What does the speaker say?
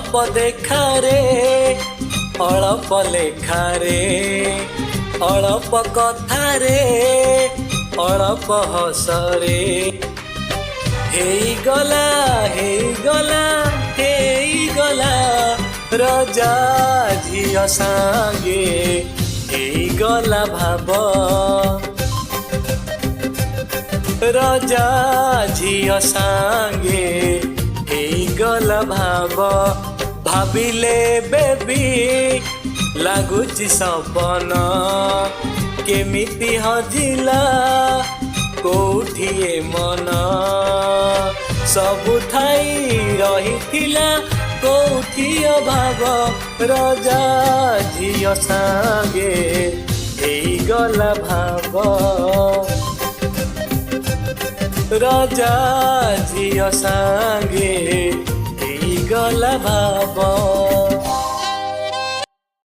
ଅଳପ ଦେଖାରେ ଅଳପ ଲେଖାରେ ଅଳପ କଥାରେ ଅଳପ ହସରେ ହେଇଗଲା ହେଇଗଲା ହେଇଗଲା ରଜା ଝିଅ ସାଙ୍ଗେ ହେଇଗଲା ଭାବ ରଜା ଝିଅ ସାଙ୍ଗେ ହେଇଗଲା ଭାବ ଭାବିଲେ ବେବି ଲାଗୁଛି ସପନ କେମିତି ହଜିଲା କୋଉଠି ଏ ମନ ସବୁ ଥାଇ ରହିଥିଲା କୋଉଠି ଅଭାବ ରଜା ଝିଅ ସାଙ୍ଗେ ହେଇଗଲା ଭାବ ରଜା ଝିଅ ସାଙ୍ଗେ ହେଇଗଲା ଭାବ।